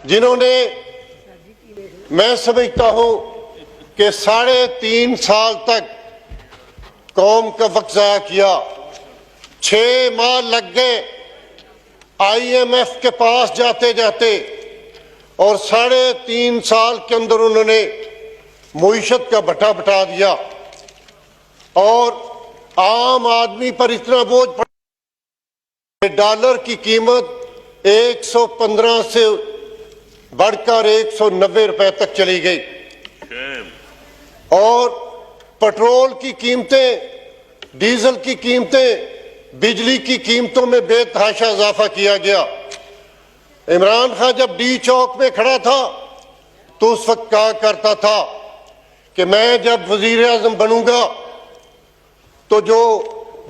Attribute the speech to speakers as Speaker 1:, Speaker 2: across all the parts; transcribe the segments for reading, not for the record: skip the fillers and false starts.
Speaker 1: जिन्होंने, मैं समझता हूं कि 3.5 साल तक कौम का वक्त ज़ाया किया। 6 माह लग गए IMF के पास जाते जाते, और 3.5 साल के अंदर उन्होंने मुईशत का भट्टा बटा दिया और आम आदमी पर इतना बोझ पड़ा। डॉलर की कीमत 115 से बढ़कर 190 रुपए तक चली गई और पेट्रोल की कीमतें, डीजल की कीमतें, बिजली की कीमतों में बेतहाशा इजाफा किया गया। इमरान खान जब डी चौक में खड़ा था तो उस वक्त कहा करता था कि मैं जब वजीर आजम बनूंगा तो जो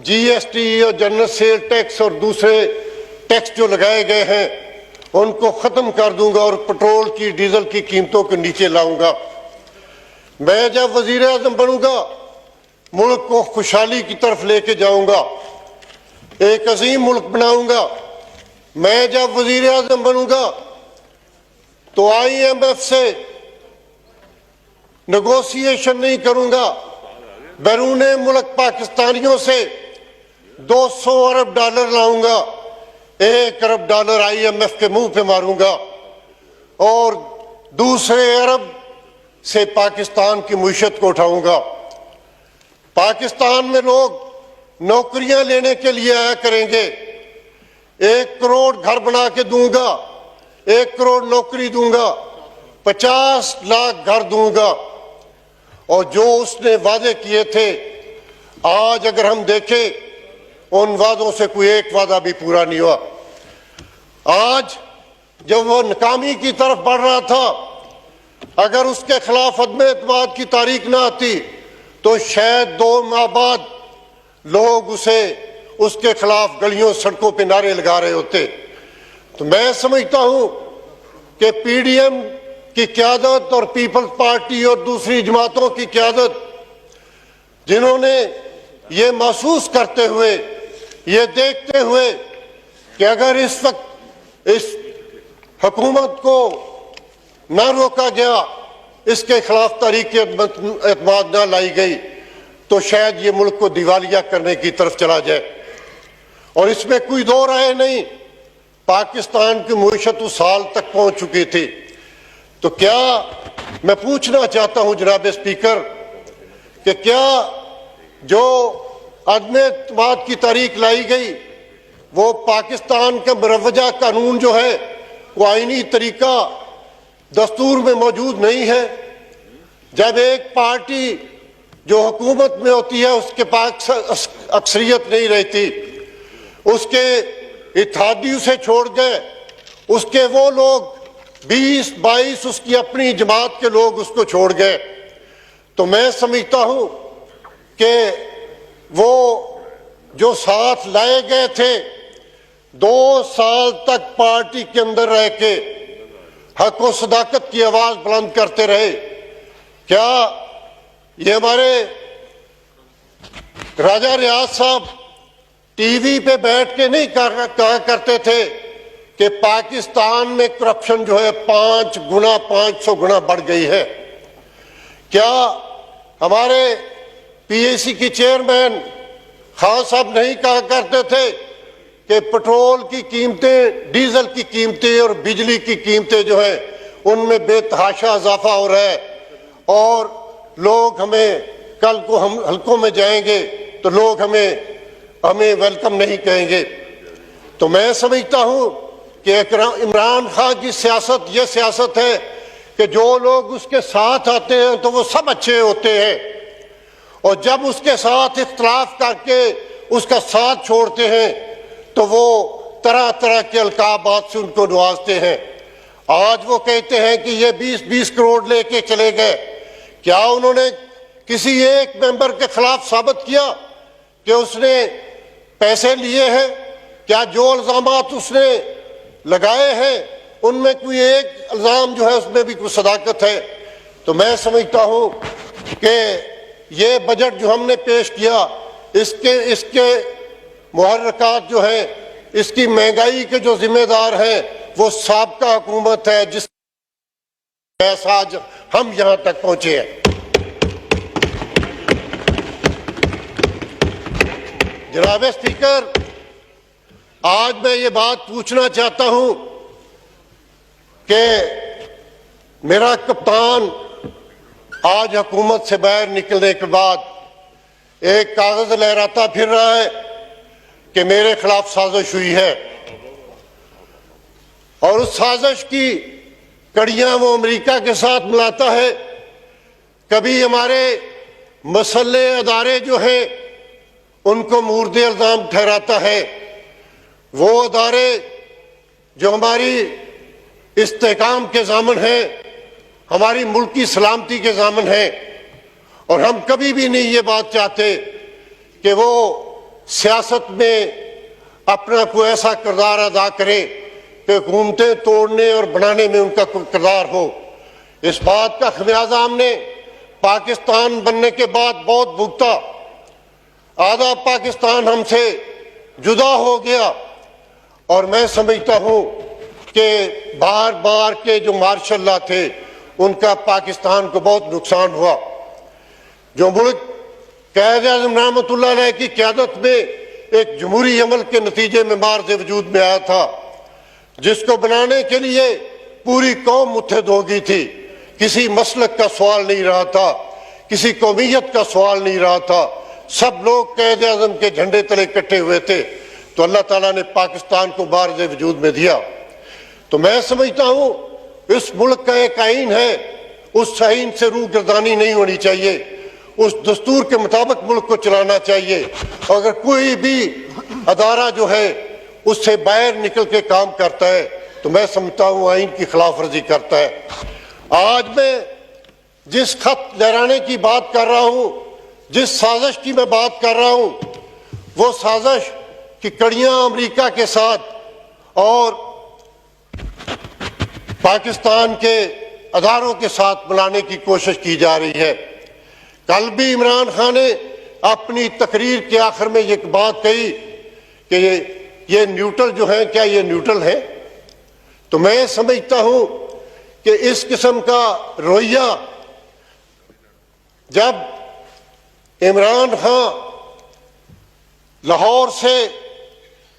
Speaker 1: GST और जनरल सेल टैक्स और दूसरे टैक्स जो लगाए गए हैं उनको खत्म कर दूंगा और पेट्रोल की, डीजल की कीमतों को नीचे लाऊंगा। मैं जब वजीर आजम बनूंगा मुल्क को खुशहाली की तरफ लेके जाऊंगा, एक अजीम मुल्क बनाऊंगा। मैं जब वजीर आजम बनूंगा तो IMF से नेगोशिएशन नहीं करूंगा, बैरून मुल्क पाकिस्तानियों से 200 अरब डॉलर लाऊंगा, 1 अरब डॉलर IMF के मुंह पे मारूंगा और दूसरे अरब से पाकिस्तान की मुईशत को उठाऊंगा। पाकिस्तान में लोग नौकरियां लेने के लिए आया करेंगे। 1 करोड़ घर बना के दूंगा, 1 करोड़ नौकरी दूंगा, 50 लाख घर दूंगा। और जो उसने वादे किए थे, आज अगर हम देखें उन वादों से कोई एक वादा भी पूरा नहीं हुआ। आज जब वो नाकामी की तरफ बढ़ रहा था, अगर उसके खिलाफ अदम एतमाद की तारीख ना आती तो शायद 2 माह बाद लोग उसके खिलाफ गलियों सड़कों पे नारे लगा रहे होते। तो मैं समझता हूं कि PDM की क़यादत और पीपल्स पार्टी और दूसरी जमातों की क़यादत, जिन्होंने ये महसूस करते हुए, ये देखते हुए कि अगर इस वक्त इस हुकूमत को न रोका गया, इसके खिलाफ तारीख एतमाद न लाई गई तो शायद ये मुल्क को दिवालिया करने की तरफ चला जाए। और इसमें कोई दो राय नहीं, पाकिस्तान की मुईशत उस हाल तक पहुंच चुकी थी। तो क्या मैं पूछना चाहता हूं जनाब स्पीकर कि क्या जो अदम एतमाद की तारीख लाई गई वो पाकिस्तान का मुरवजा कानून जो है वो आईनी तरीका दस्तूर में मौजूद नहीं है? जब एक पार्टी जो हुकूमत में होती है उसके पास अक्सरियत नहीं रहती, उसके इत्तेहादी उसे छोड़ गए, उसके वो लोग 20-22 उसकी अपनी जमात के लोग उसको छोड़ गए, तो मैं समझता हूं कि वो जो साथ लाए गए थे 2 साल तक पार्टी के अंदर रह के हक व सदाकत की आवाज बुलंद करते रहे। क्या ये हमारे राजा रियाज साहब टीवी पे बैठ के नहीं कहा करते थे कि पाकिस्तान में करप्शन जो है 5 गुना 500 गुना बढ़ गई है? क्या हमारे PAC की चेयरमैन खान साहब नहीं कहा करते थे कि पेट्रोल की कीमतें, डीजल की कीमतें और बिजली की कीमतें जो है उनमें बेतहाशा इजाफा हो रहा है और लोग हमें, कल को हम हलकों में जाएंगे तो लोग हमें वेलकम नहीं कहेंगे? तो मैं समझता हूं कि इमरान खान की सियासत ये सियासत है कि जो लोग उसके साथ आते हैं तो वो सब अच्छे होते हैं और जब उसके साथ इख्तलाफ करके उसका साथ छोड़ते हैं तो वो तरह तरह के अलकाबात से उनको नवाजते हैं। आज वो कहते हैं कि ये 20-20 करोड़ लेके चले गए। क्या उन्होंने किसी एक मेंबर के खिलाफ साबित किया कि उसने पैसे लिए हैं? क्या जो इल्जामात उसने लगाए हैं उनमें कोई एक इल्जाम जो है उसमें भी कुछ सदाकत है? तो मैं समझता हूं कि ये बजट जो हमने पेश किया इसके मुहर्रकात जो है, इसकी महंगाई के जो जिम्मेदार हैं वो साबका हुकूमत है जिस ऐसा आज हम यहां तक पहुंचे हैं। जनाब स्पीकर, आज मैं ये बात पूछना चाहता हूं कि मेरा कप्तान आज हुकूमत से बाहर निकलने के बाद एक कागज लहराता फिर रहा है कि मेरे खिलाफ साजिश हुई है, और उस साजिश की कड़ियां वो अमेरिका के साथ मिलाता है। कभी हमारे मसल्ले अदारे जो हैं उनको मुर्द इल्जाम ठहराता है, वो अदारे जो हमारी इस्तेकाम के ज़ामन हैं, हमारी मुल्क की सलामती के ज़ामन हैं, और हम कभी भी नहीं ये बात चाहते कि वो सियासत में अपना कोई ऐसा किरदार अदा करें कि हुकूमतें तोड़ने और बनाने में उनका कोई किरदार हो। इस बात का खमियाजा हमने पाकिस्तान बनने के बाद बहुत भुगता। आधा पाकिस्तान हमसे जुदा हो गया, और मैं समझता हूं कि बार बार के जो मार्शल लॉ थे उनका पाकिस्तान को बहुत नुकसान हुआ। जो मुल्क कायद-ए-आज़म रहमतुल्लाह अलैह की क़यादत में एक जमहूरी अमल के नतीजे में मार्ज़ वजूद में आया था, जिसको बनाने के लिए पूरी कौम मुत्तहिद हो गई थी, किसी मसलक का सवाल नहीं रहा था, किसी कौमियत का सवाल नहीं रहा था, सब लोग कायद-ए-आज़म के झंडे तले इकट्ठे हुए थे, तो अल्लाह ताला ने पाकिस्तान को मार्ज़ वजूद में दिया। तो मैं समझता हूं इस मुल्क का एक आइन है, उस आइन से रूगर्दानी नहीं होनी चाहिए, उस दस्तूर के मुताबिक मुल्क को चलाना चाहिए। अगर कोई भी अदारा जो है उससे बाहर निकल के काम करता है तो मैं समझता हूं आइन की खिलाफ वर्जी करता है। आज मैं जिस खत लहराने की बात कर रहा हूं, जिस साजिश की मैं बात कर रहा हूं, वो साजिश की कड़ियां अमेरिका के साथ और पाकिस्तान के अदारों के साथ मिलाने की कोशिश की जा रही है। कल भी इमरान खान ने अपनी तकरीर के आखिर में एक बात कही कि ये न्यूट्रल जो है, क्या ये न्यूट्रल है? तो मैं समझता हूं कि इस किस्म का रवैया जब इमरान खान लाहौर से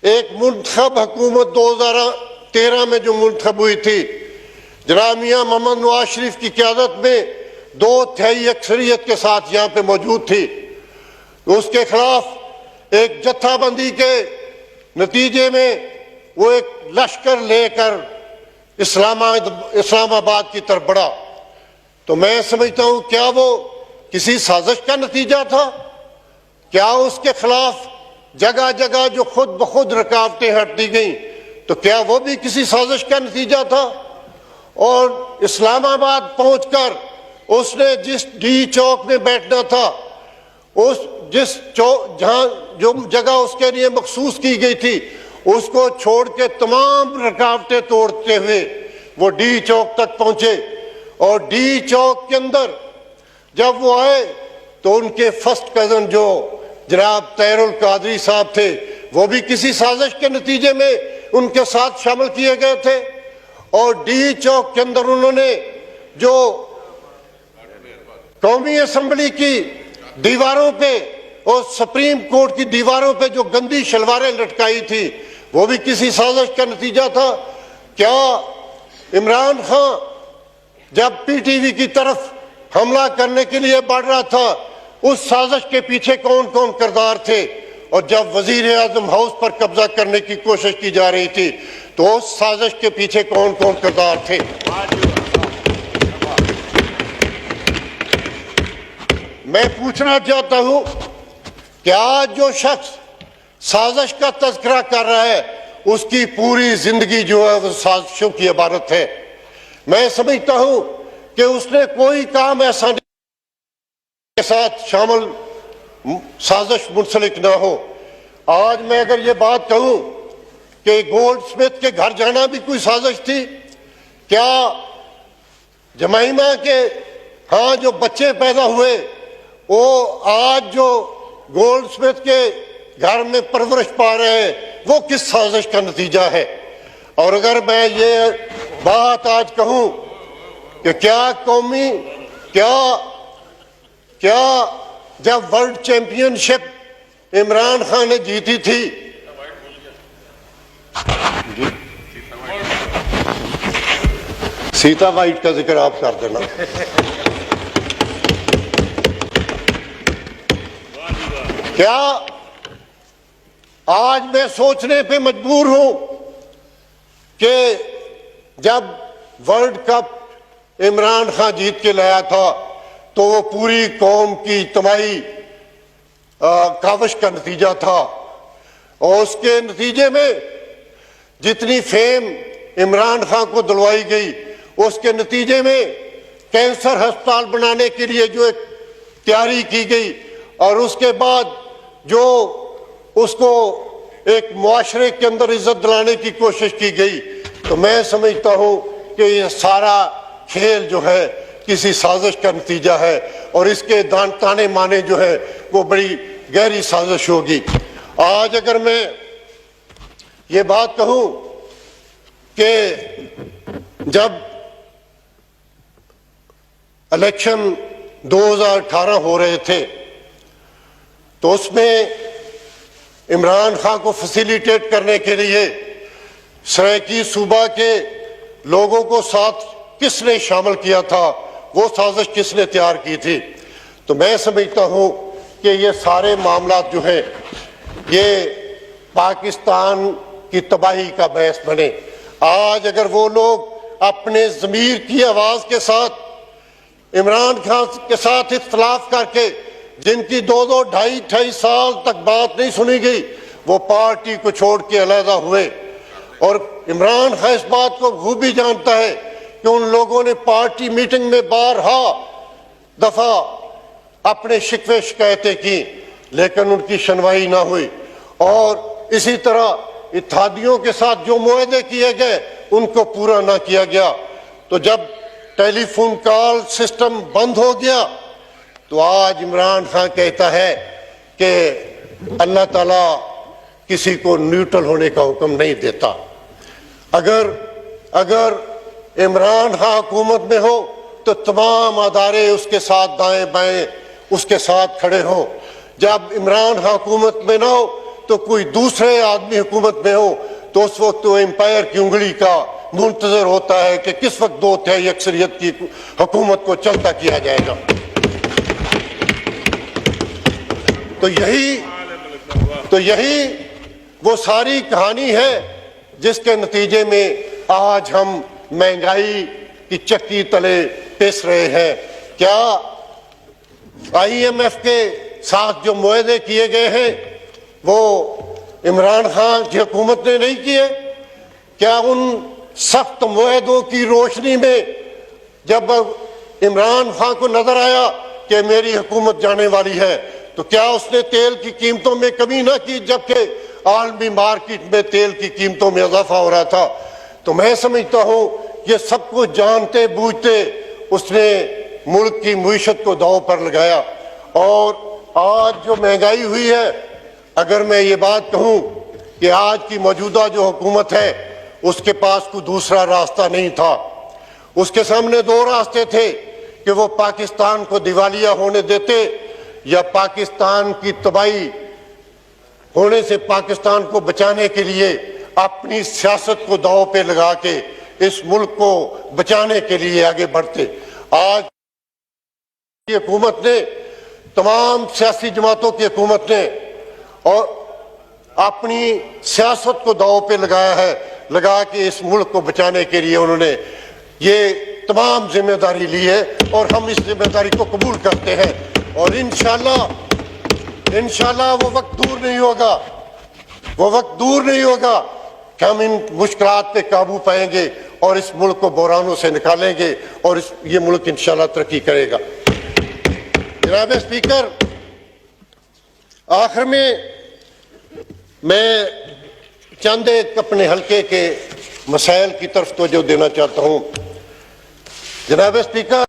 Speaker 1: एक मुंतखब हुकूमत 2013 में जो मुंतखब हुई थी, जनाब मियां मोहम्मद नवाज शरीफ की क़यादत में 2/3 अक्सरियत के साथ यहाँ पे मौजूद थी, उसके खिलाफ एक जत्थाबंदी के नतीजे में वो एक लश्कर लेकर इस्लामाबाद की तरफ बढ़ा। तो मैं समझता हूँ क्या वो किसी साजिश का नतीजा था? क्या उसके खिलाफ जगह जगह जो खुद ब खुद रुकावटें हट दी गई, तो क्या वो भी किसी साजिश का नतीजा था? और इस्लामाबाद पहुंचकर उसने जिस डी चौक में बैठना था, उस जिस चौक जहां जो जगह उसके लिए मखसूस की गई थी, उसको छोड़ के तमाम रुकावटें तोड़ते हुए वो डी चौक तक पहुंचे। और डी चौक के अंदर जब वो आए तो उनके फर्स्ट कजन जो जनाब तैरुल कादरी साहब थे, वो भी किसी साजिश के नतीजे में उनके साथ शामिल किए गए थे। और डी चौक के अंदर उन्होंने जो कौमी असम्बली की दीवारों पे और सुप्रीम कोर्ट की दीवारों पे जो गंदी शलवारें लटकाई थी, वो भी किसी साजिश का नतीजा था। क्या इमरान खान जब पीटीवी की तरफ हमला करने के लिए बढ़ रहा था, उस साजिश के पीछे कौन कौन किरदार थे? और जब वजीर आजम हाउस पर कब्जा करने की कोशिश की जा रही थी, तो उस साजिश के पीछे कौन कौन किरदार थे? मैं पूछना चाहता हूं कि आज जो शख्स साजिश का तज़किरा कर रहा है, उसकी पूरी जिंदगी जो है वो साजिशों की इबारत है। मैं समझता हूं कि उसने कोई काम ऐसा नहीं के साथ शामिल साजिश मुंसलिक ना हो। आज मैं अगर ये बात कहूं कि गोल्ड स्मिथ के घर जाना भी कोई साजिश थी, क्या जमाइमा के हाँ जो बच्चे पैदा हुए वो आज जो गोल्ड स्मिथ के घर में परवरिश पा रहे हैं, वो किस साजिश का नतीजा है? और अगर मैं ये बात आज कहूं कि क्या जब वर्ल्ड चैंपियनशिप इमरान खान ने जीती थी, सीता वाइट का जिक्र आप कर देना, क्या आज मैं सोचने पे मजबूर हूं कि जब वर्ल्ड कप इमरान खान जीत के लाया था तो वो पूरी कौम की इज्तिमाई काविश का नतीजा था, और उसके नतीजे में जितनी फेम इमरान खान को दिलवाई गई, उसके नतीजे में कैंसर अस्पताल बनाने के लिए जो एक तैयारी की गई और उसके बाद जो उसको एक मुआशरे के अंदर इज्जत दिलाने की कोशिश की गई, तो मैं समझता हूं कि ये सारा खेल जो है किसी साजिश का नतीजा है और इसके ताने माने जो है वो बड़ी गहरी साजिश होगी। आज अगर मैं ये बात कहूं कि जब इलेक्शन 2018 हो रहे थे तो उसमें इमरान खान को फैसिलिटेट करने के लिए सरायकी सूबा के लोगों को साथ किसने शामिल किया था, वो साजिश किसने तैयार की थी, तो मैं समझता हूं कि ये सारे मामला जो हैं ये पाकिस्तान की तबाही का बायस बने। आज अगर वो लोग अपने ज़मीर की आवाज़ के साथ इमरान खान के साथ इख्तलाफ करके, जिनकी 2-2, 2.5 साल तक बात नहीं सुनी गई, वो पार्टी को छोड़ के अलहदा हुए, और इमरान खान इस बात को खूबी जानता है कि उन लोगों ने पार्टी मीटिंग में बारहा दफा अपने शिकवे शिकायतें की लेकिन उनकी सुनवाई ना हुई, और इसी तरह इत्तेहादियों के साथ जो मुआहदे किए गए उनको पूरा ना किया गया। तो जब टेलीफोन कॉल सिस्टम बंद हो गया तो आज इमरान खान कहता है कि अल्लाह ताला किसी को न्यूट्रल होने का हुक्म नहीं देता। अगर इमरान खान हुकूमत में हो तो तमाम अदारे उसके साथ दाएं बाएं उसके साथ खड़े हों, जब इमरान खान हुकूमत में ना हो तो कोई दूसरे आदमी हुकूमत में हो तो उस वक्त तो एम्पायर की उंगली का मुंतजर होता है कि किस वक्त 2/3 अक्सरियत की हुकूमत को चलता किया जाएगा। तो यही वो सारी कहानी है जिसके नतीजे में आज हम महंगाई की चक्की तले पिस रहे हैं। क्या IMF के साथ जो मुआहदे किए गए हैं वो इमरान खान की हुकूमत ने नहीं किए? क्या उन सख्त मुआहदों की रोशनी में जब इमरान खान को नजर आया कि मेरी हुकूमत जाने वाली है तो क्या उसने तेल की कीमतों में कमी ना की, जबकि आलमी मार्केट में तेल की कीमतों में इजाफा हो रहा था? तो मैं समझता हूं ये सब कुछ जानते बूझते उसने मुल्क की मईशत को दांव पर लगाया, और आज जो महंगाई हुई है, अगर मैं ये बात कहूं कि आज की मौजूदा जो हुकूमत है उसके पास कोई दूसरा रास्ता नहीं था, उसके सामने 2 रास्ते थे कि वो पाकिस्तान को दिवालिया होने देते या पाकिस्तान की तबाही होने से पाकिस्तान को बचाने के लिए अपनी सियासत को दांव पे लगा के इस मुल्क को बचाने के लिए आगे बढ़ते। आज की हुकूमत ने, तमाम सियासी जमातों की हुकूमत ने और अपनी सियासत को दांव पे लगाया है, लगा के इस मुल्क को बचाने के लिए उन्होंने ये तमाम जिम्मेदारी ली है और हम इस जिम्मेदारी को कबूल करते हैं। और इंशाल्लाह वो वक्त दूर नहीं होगा कि हम इन मुश्किलात पे काबू पाएंगे और इस मुल्क को बहरानों से निकालेंगे और ये मुल्क इंशाल्लाह तरक्की करेगा। जनाब स्पीकर, आखिर में मैं चंद एक अपने हल्के के मसाइल की तरफ तवज्जो देना चाहता हूं। जनाब स्पीकर,